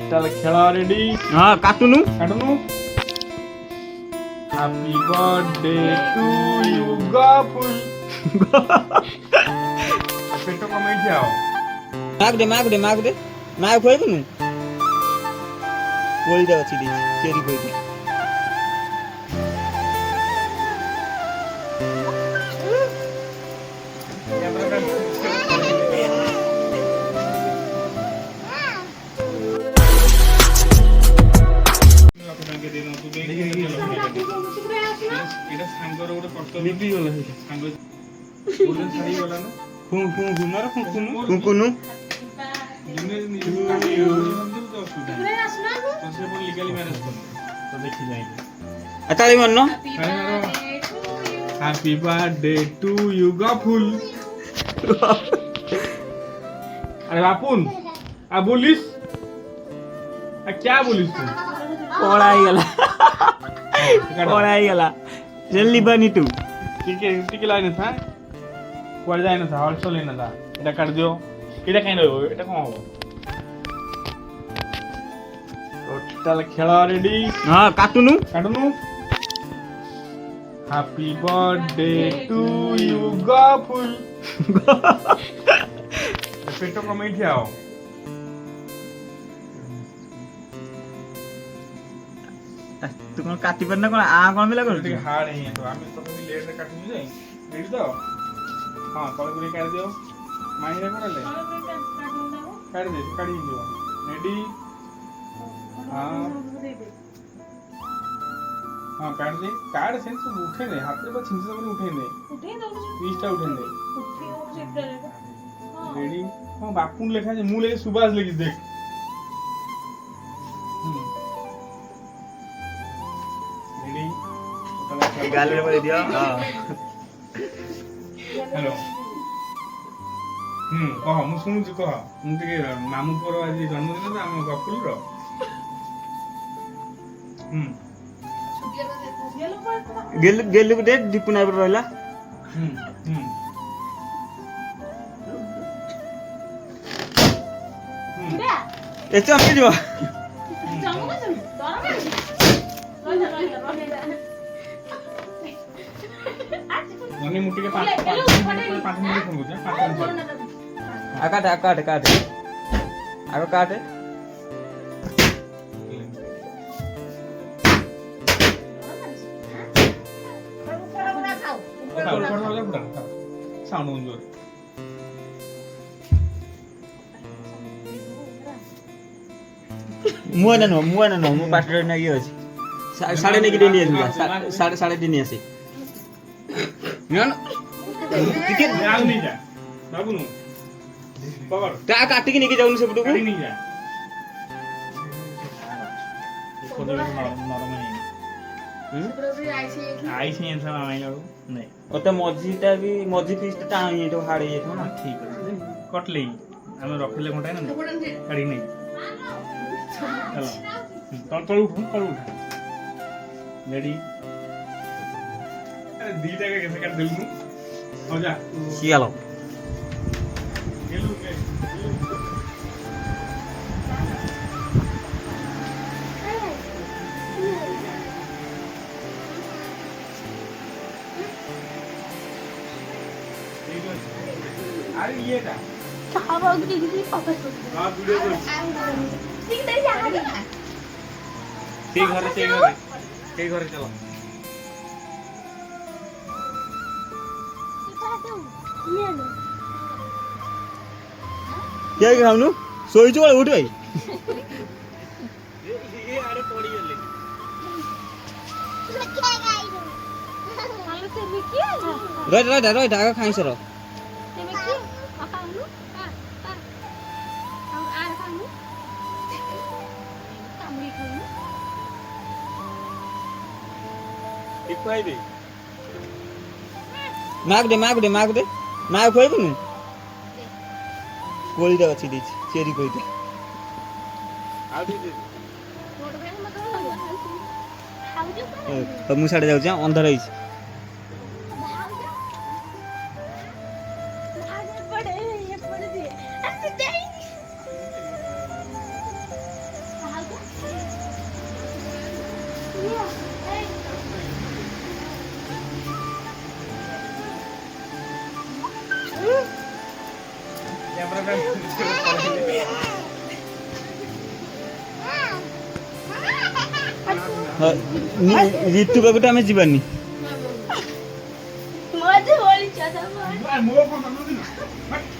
total खेला ready हां काटुनु happy birthday to you गफुल पेटो कमाई जाओ माग दे माग खोइ कुनु कोई दे अछि दी चेरी कोई दे এটা সাঙ্গর ওটা কর্তব্য নিবি গলা হইছে সাঙ্গ ওজন ছাড়ি গলা না ফু ঘুমার কুকুনু দিনে তো সুবিধা তো সে বল লিগালি ম্যারেজ করব তো দেখি যাই আতালি Monno happy birthday to you गफुल अरे बापुन आ बोलिस आ क्या बोलिस तू पड़ाई गला जल्दी बनी तू টিকে লাইনে था কোয়ার যায় না था और चले ना था এটা কাট দিও এটা কেন হইব এটা কম হবে টোটাল খেলা রেডি हां काटुनु हैप्पी बर्थडे टू यू गफुल पेटो कमाई जाओ तू कोन काटी पर ना कोन आ कोन मिला कर ଟିକେ ହାର୍ଡ ହେଇ ତ ଆମେ ତ ଲେଟ୍ ରେ କାଟୁଛୁ ଯେ ରେଡି ତ ହଁ କଲ କରି କାଟି ଦିଅ ମାଇରେ କରଲେ କାଟି ଦେ କାଟି ଦିଅ ରେଡି हां हां काट दे काट सेंस उठे दे हाथ रे छिंच से उठे दे पीसटा उठे दे रेडी हां बापुन लेखा जे मु लेके सुभाष लेके देख रेडी गाल में बोल दिया हां हेलो कह मु सुनुची कह मु टिके मामू पर आज जन्मदिन तो आम गफुल रो गेलु दे दीपुना पर रहला एतो हम जो मनी मुट्टी के 5 मिनट फोन होजा 5 मिनट काट आगो काट साउंड जोर मुआ न मु पाटर न ये अछि साढ़े ने किडे लिए साढ़े दिन आसे नन टिकट जाल नहीं जा बाबू नु पकड़ ता काटी के नहीं जाउन से बुटू काटी नहीं जा खोदे नरम नहीं आई से इंसान आइ लागो नहीं ओते मझीटा भी मझी पीसटा टाणी एठो हाड़े एठो ना ठीक है कटले हम रखले घंटा ना काटी नहीं चलो तल उठ रेडी अरे दीटा के कैसे काट दिल नु हो जा सियालो गेलु अरे ये था चावा गिरी पापा तो हां वीडियो कर ठीक दे जा ठीक घरे चलो क्या खाउनु सोई छु उठ भाई ये आरे पड़ी गले रह आगो खाइ सर इक्वाई दे माग दे माग खोइ कुनु कोई दे अछि दी चेरी कोई दे आ दे मु साडे जाउ छ अंधार होइछ ঋতু বাবুটা আমি ଯିବାନି ମତେ ବୋଳି ଚାଲ ମୋ ଫୋନ୍